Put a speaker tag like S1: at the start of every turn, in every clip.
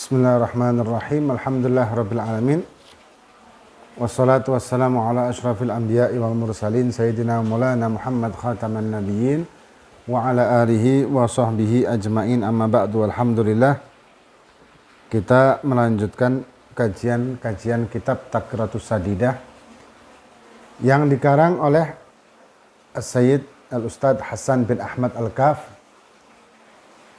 S1: Bismillahirrahmanirrahim. Alhamdulillah rabbil alamin. Wassalatu wassalamu ala asyrafil anbiya'i wal mursalin sayyidina maulana Muhammad khataman nabiyyin wa ala alihi wa sahbihi ajmain, amma ba'du. Alhamdulillah, kita melanjutkan kajian kitab Taqratus Sadidah yang dikarang oleh Sayyid Al-Ustadz Hasan bin Ahmad Al-Kaf.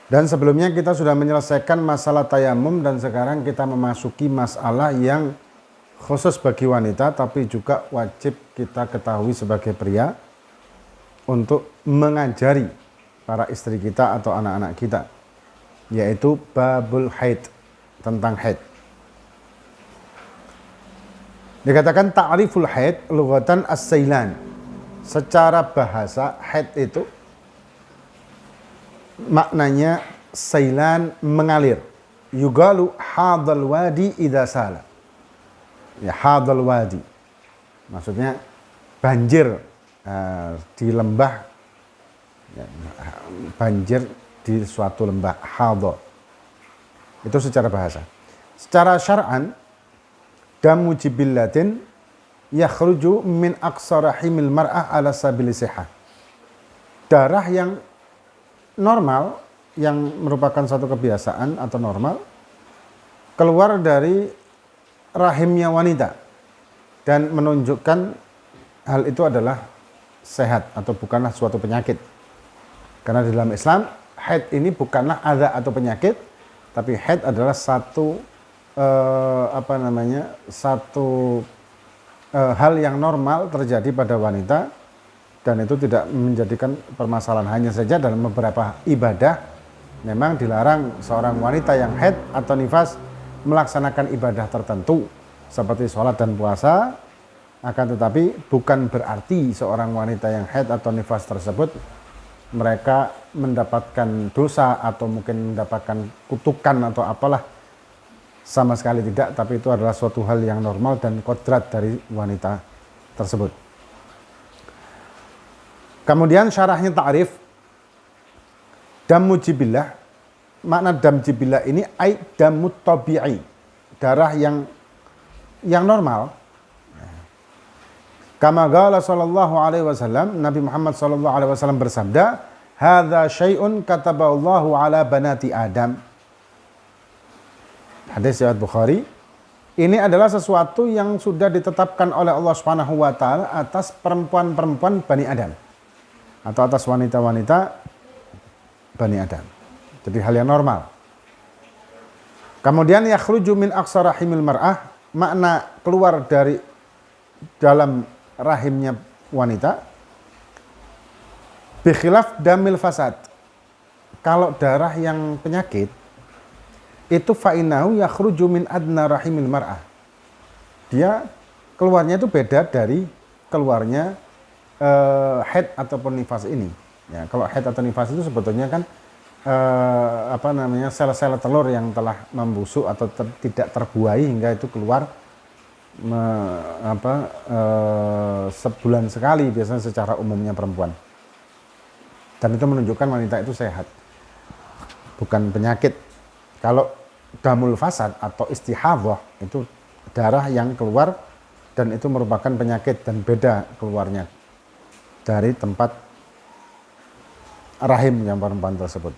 S1: Dan sebelumnya kita sudah menyelesaikan masalah tayamum, dan sekarang kita memasuki masalah yang khusus bagi wanita tapi juga wajib kita ketahui sebagai pria untuk mengajari para istri kita atau anak-anak kita, yaitu babul haid, tentang haid. Dikatakan ta'riful haid lughatan as-sailan. Secara bahasa haid itu maknanya sailan, mengalir. Yugalu hadal wadi idza sala. Ya, hadal wadi maksudnya banjir di lembah, ya, banjir di suatu lembah. Hadha itu secara bahasa. Secara syar'an, damu jibillatin yakhruju min aqsa rahimil mar'ah ala sabili sihah. Darah yang normal, yang merupakan satu kebiasaan atau normal, keluar dari rahimnya wanita dan menunjukkan hal itu adalah sehat atau bukanlah suatu penyakit. Karena di dalam Islam, haid ini bukanlah adza atau penyakit, tapi haid adalah satu hal yang normal terjadi pada wanita. Dan itu tidak menjadikan permasalahan. Hanya saja dalam beberapa ibadah memang dilarang seorang wanita yang haid atau nifas melaksanakan ibadah tertentu seperti sholat dan puasa. Akan tetapi bukan berarti seorang wanita yang haid atau nifas tersebut mereka mendapatkan dosa atau mungkin mendapatkan kutukan atau apalah. Sama sekali tidak, tapi itu adalah suatu hal yang normal dan kodrat dari wanita tersebut. Kemudian syarahnya ta'rif damu jibillah. Makna dam jibillah ini ai damut tabi'i, darah yang normal. Kama qala sallallahu alaihi wasallam, Nabi Muhammad sallallahu alaihi wasallam bersabda, hadza syai'un kataballahu ala banati Adam. Hadis riwayat Bukhari. Ini adalah sesuatu yang sudah ditetapkan oleh Allah Subhanahu wa taala atas perempuan-perempuan Bani Adam, atau atas wanita-wanita Bani Adam. Jadi hal yang normal. Kemudian yakhruju min aqsa rahimil mar'ah, makna keluar dari dalam rahimnya wanita. Bi khilaf damil fasad. Kalau darah yang penyakit itu fa'inahu yakhruju min adna rahimil mar'ah. Dia keluarnya itu beda dari keluarnya haid ataupun nifas ini. Ya, kalau haid atau nifas itu sebetulnya kan sel-sel telur yang telah membusuk atau tidak terbuai hingga itu keluar sebulan sekali biasanya secara umumnya perempuan. Dan itu menunjukkan wanita itu sehat, bukan penyakit. Kalau damul fasad atau istihadhah itu darah yang keluar dan itu merupakan penyakit dan beda keluarnya dari tempat rahim yang perempuan tersebut.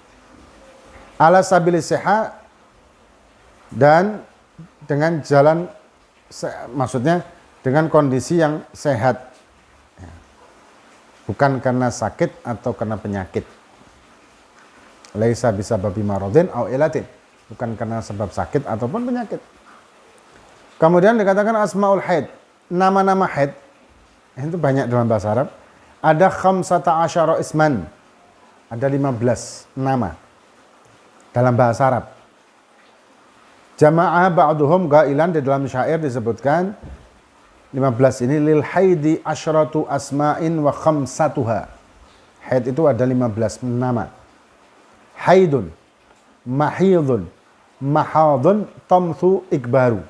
S1: Ala sabili seha, dan dengan jalan, maksudnya dengan kondisi yang sehat, bukan karena sakit atau karena penyakit. Laisa bisa babi marodin au ilatin, bukan karena sebab sakit ataupun penyakit. Kemudian dikatakan asmaul haid, nama-nama haid itu banyak dalam bahasa Arab. Ada khamsata asyara isman, ada 15 nama dalam bahasa Arab. Jama'ah ba'duhum gailan, di dalam syair disebutkan 15 ini lil haidi asyratu asma'in wa khamsatuha. Haid itu ada 15 nama. Haidun, mahidun, mahadun, tamsu, ikbaru.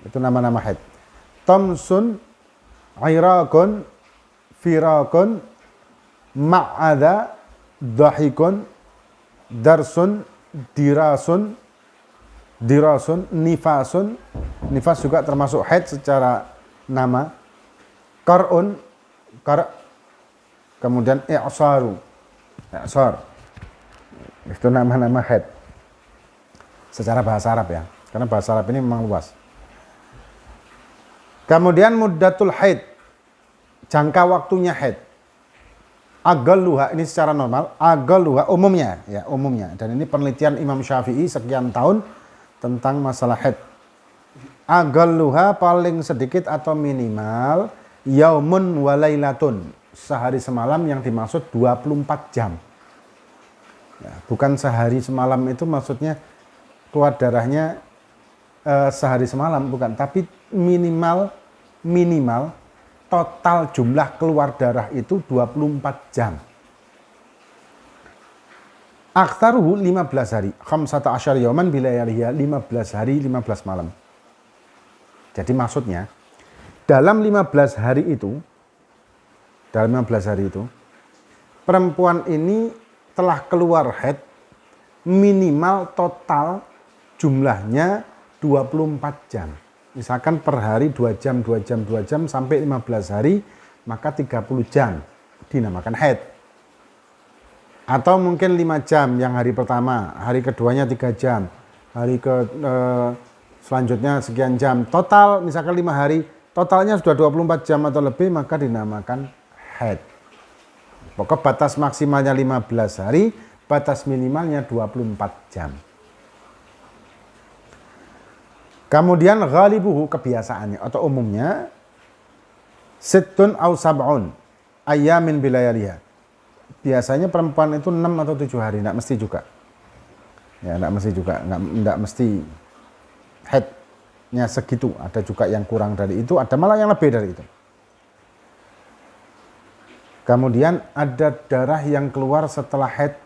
S1: Itu nama-nama haid. Tamsun, irakun, firakun, ma'adha, dahikun, darsun, dirasun, dirasun, nifasun. Nifas juga termasuk haid secara nama. Qar'un, qar'. Kemudian i'saru. I'sar. Itu nama-nama haid. Secara bahasa Arab ya. Karena bahasa Arab ini memang luas. Kemudian muddatul haid. Jangka waktunya haid. Aqalluha, ini secara normal, aqalluha umumnya ya, umumnya. Dan ini penelitian Imam Syafi'i sekian tahun tentang masalah haid. Aqalluha paling sedikit atau minimal yaumun wa lailatun, sehari semalam yang dimaksud 24 jam. Ya, bukan sehari semalam itu maksudnya keluar darahnya sehari semalam, bukan, tapi minimal total jumlah keluar darah itu 24 jam. Aktsaruhu 15 hari. 15 yauman bilayaliha, 15 hari 15 malam. Jadi maksudnya dalam 15 hari itu perempuan ini telah keluar haid minimal total jumlahnya 24 jam. Misalkan per hari 2 jam sampai 15 hari, maka 30 jam dinamakan haid. Atau mungkin 5 jam yang hari pertama, hari keduanya 3 jam, hari selanjutnya sekian jam. Total misalkan 5 hari, totalnya sudah 24 jam atau lebih, maka dinamakan haid. Pokok batas maksimalnya 15 hari, batas minimalnya 24 jam. Kemudian ghalibuhu, kebiasaannya atau umumnya sittun aw sab'un ayyamin bilayaliha. Biasanya perempuan itu 6 atau 7 hari, enggak mesti juga. Ya, enggak mesti juga, enggak mesti haidnya segitu. Ada juga yang kurang dari itu, ada malah yang lebih dari itu. Kemudian ada darah yang keluar setelah haid,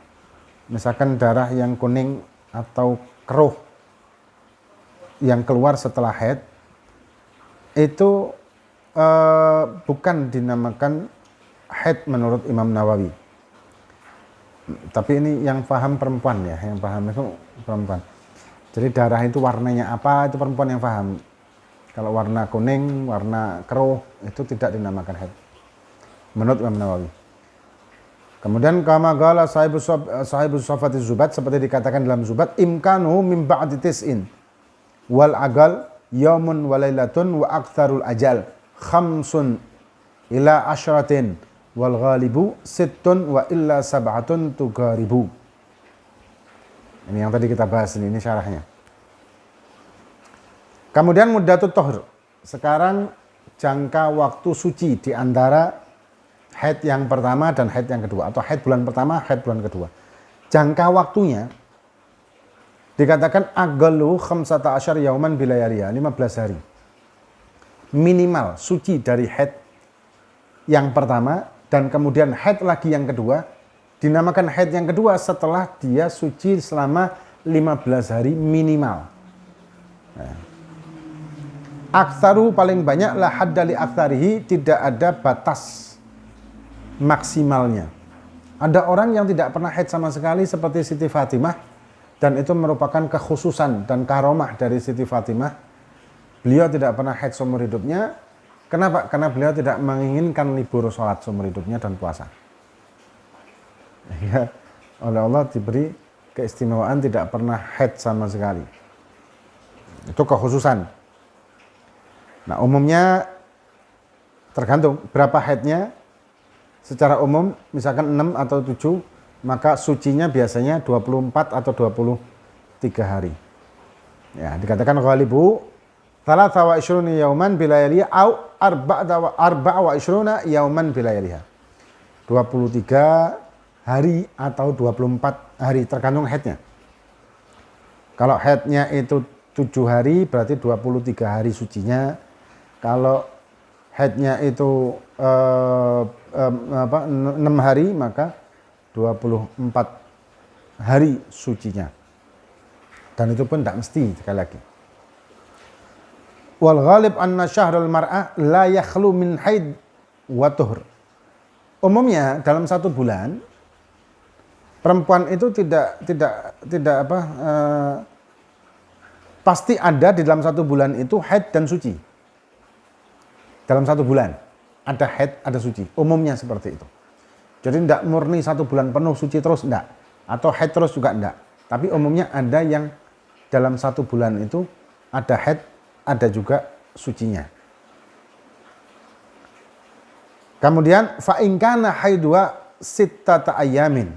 S1: misalkan darah yang kuning atau keruh yang keluar setelah haid, itu bukan dinamakan haid menurut Imam Nawawi. Tapi ini yang paham perempuan ya, yang paham itu perempuan. Jadi darah itu warnanya apa, itu perempuan yang paham. Kalau warna kuning, warna keruh, itu tidak dinamakan haid menurut Imam Nawawi. Kemudian kama qala sahibus safatiz zubat, seperti dikatakan dalam zubat, imkanu min ba'di tis'in wal agal yaumun wa lailatun wa aktsarul ajal khamsun ila asyratin wal ghalibu sittun wa illa sab'atun tugaribu. Ini yang tadi kita bahas, ini syarahnya. Kemudian muddatut thahr. Sekarang jangka waktu suci di antara haid yang pertama dan haid yang kedua, atau haid bulan pertama, haid bulan kedua. Jangka waktunya dikatakan aqallu 15 yauman bilayaliha, 15 hari. Minimal suci dari haid yang pertama dan kemudian haid lagi yang kedua, dinamakan haid yang kedua setelah dia suci selama 15 hari minimal. Nah. Aktsaru paling banyak, la hadda li aktsarihi, tidak ada batas maksimalnya. Ada orang yang tidak pernah haid sama sekali seperti Siti Fatimah, dan itu merupakan kekhususan dan karomah dari Siti Fatimah. Beliau tidak pernah haid seumur hidupnya. Kenapa? Karena beliau tidak menginginkan libur sholat seumur hidupnya dan puasa. Ya, oleh Allah diberi keistimewaan tidak pernah haid sama sekali. Itu kekhususan. Nah, umumnya tergantung berapa haidnya. Secara umum misalkan 6 atau 7, maka sucinya biasanya 24 atau 23 hari. Ya, dikatakan ghalibu 23 yauman bilayaliha au 24 yauman bilayaliha. 23 hari atau 24 hari tergantung haidnya. Kalau haidnya itu 7 hari berarti 23 hari sucinya. Kalau haidnya itu 6 hari maka 24 hari sucinya. Dan itu pun tidak mesti, sekali lagi. Wal ghalib anna syahrul mar'ah la yakhlu min haid wa tuhur. Umumnya dalam 1 bulan perempuan itu tidak pasti ada di dalam 1 bulan itu haid dan suci. Dalam 1 bulan ada haid, ada suci. Umumnya seperti itu. Jadi tidak murni 1 bulan penuh suci terus, enggak. Atau haid terus juga enggak. Tapi umumnya ada yang dalam 1 bulan itu ada haid, ada juga sucinya. Kemudian fa in kana haidwa sittata ayyamin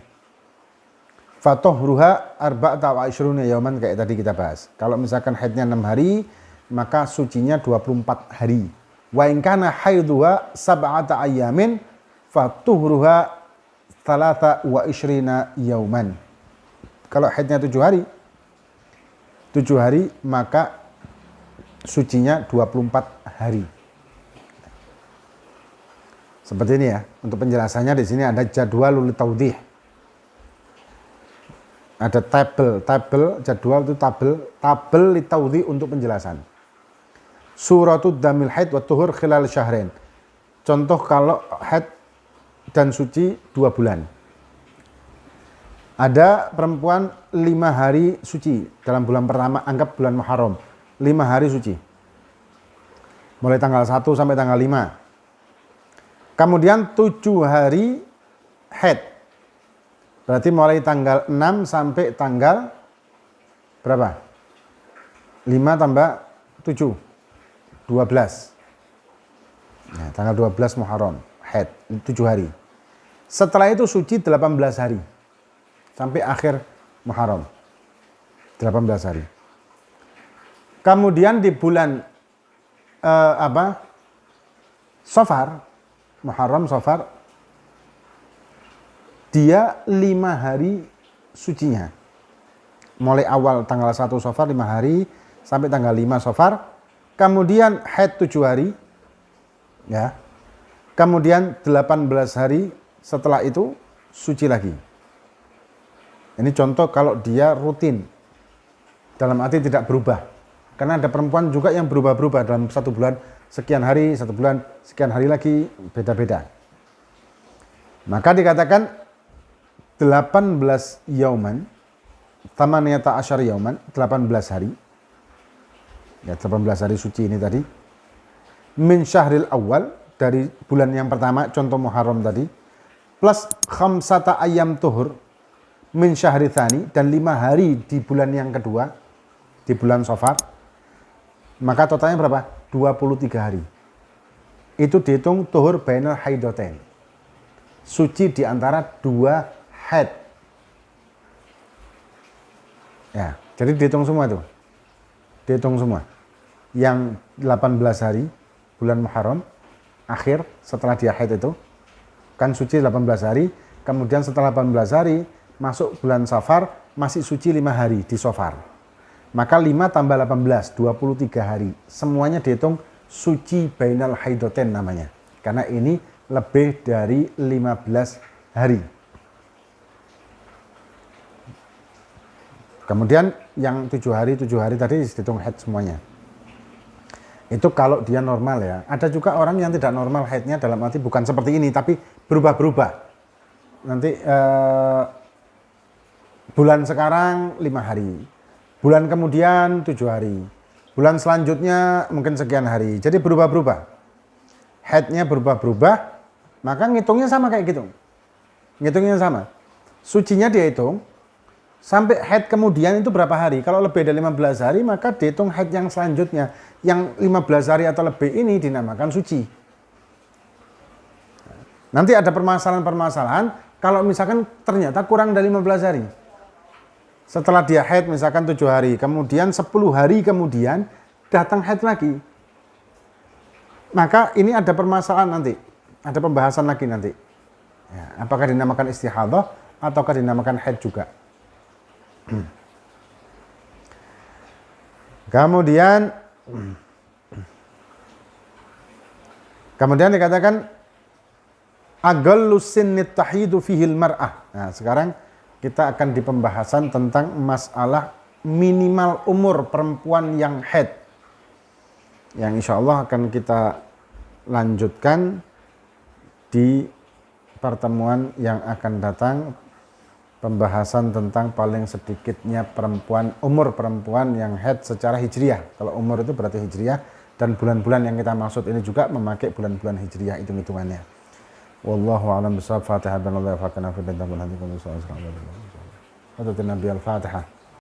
S1: fatuhruha arba'ata wa ishruna yauman, kayak tadi kita bahas. Kalau misalkan haidnya 6 hari, maka sucinya 24 hari. Wa in kana haidwa sab'ata ayyamin fatuhruha thalatha wa ishrina yauman. Kalau haidnya 7 hari, maka sucinya 24 hari. Seperti ini ya. Untuk penjelasannya di sini ada jadwalul taudih. Ada tabel, jadwal itu tabel li taudih untuk penjelasan. Suratud damil haid wa tuhur khilal syahrain. Contoh kalau haid dan suci 2 bulan. Ada perempuan 5 hari suci dalam bulan pertama, anggap bulan Muharram. 5 hari suci. Mulai tanggal 1 sampai tanggal 5. Kemudian 7 hari haid. Berarti mulai tanggal 6 sampai tanggal berapa? 5 tambah 7. 12. Nah, tanggal 12 Muharram, haid, 7 hari. Setelah itu suci 18 hari. Sampai akhir Muharram. 18 hari. Kemudian di bulan Safar, Muharram, Safar, dia 5 hari sucinya. Mulai awal tanggal 1 Safar 5 hari sampai tanggal 5 Safar. Kemudian haid 7 hari. Ya. Kemudian 18 hari setelah itu suci lagi. Ini contoh kalau dia rutin. Dalam arti tidak berubah. Karena ada perempuan juga yang berubah-berubah dalam 1 bulan. Sekian hari, 1 bulan, sekian hari lagi, beda-beda. Maka dikatakan 18 yauman, tamaniyata asyar yauman, 18 hari. Ya, 18 hari suci ini tadi. Min syahril awal, dari bulan yang pertama, contoh Muharram tadi. Plus khamsata ayyam tuhur, min syahri tsani, dan 5 hari di bulan yang kedua, di bulan Safar. Maka totalnya berapa? 23 hari. Itu dihitung tuhur bainal haidatain. Suci di antara 2 haid. Ya, jadi dihitung semua itu. Dihitung semua. Yang 18 hari bulan Muharram akhir setelah dia haid itu kan suci 18 hari, kemudian setelah 18 hari masuk bulan Safar masih suci 5 hari di Safar. Maka 5 tambah 18, 23 hari. Semuanya dihitung suci bainal haidatain namanya. Karena ini lebih dari 15 hari. Kemudian yang 7 hari tadi dihitung haid semuanya. Itu kalau dia normal ya. Ada juga orang yang tidak normal haidnya, dalam arti bukan seperti ini, tapi berubah-berubah. Nanti bulan sekarang 5 hari. Bulan kemudian 7 hari. Bulan selanjutnya mungkin sekian hari. Jadi berubah-berubah. Haidnya berubah-berubah, maka ngitungnya sama kayak gitu. Ngitungnya sama. Sucinya dia hitung, sampai haid kemudian itu berapa hari. Kalau lebih dari 15 hari, maka dihitung haid yang selanjutnya. Yang 15 hari atau lebih ini dinamakan suci. Nanti ada permasalahan-permasalahan, kalau misalkan ternyata kurang dari 15 hari. Setelah dia haid misalkan 7 hari, kemudian 10 hari kemudian datang haid lagi. Maka ini ada permasalahan nanti, ada pembahasan lagi nanti. Ya, apakah dinamakan istihadah ataukah dinamakan haid juga. Kemudian dikatakan agallu sinnit tahidu fihil mar'ah. Nah, sekarang kita akan di pembahasan tentang masalah minimal umur perempuan yang haid. Yang insya Allah akan kita lanjutkan di pertemuan yang akan datang pembahasan tentang paling sedikitnya umur perempuan yang haid secara hijriah. Kalau umur itu berarti hijriah, dan bulan-bulan yang kita maksud ini juga memakai bulan-bulan hijriah hitung-hitungannya. Wallahu a'lam bishawab. Fatihah. Bismillahirrahmanirrahim.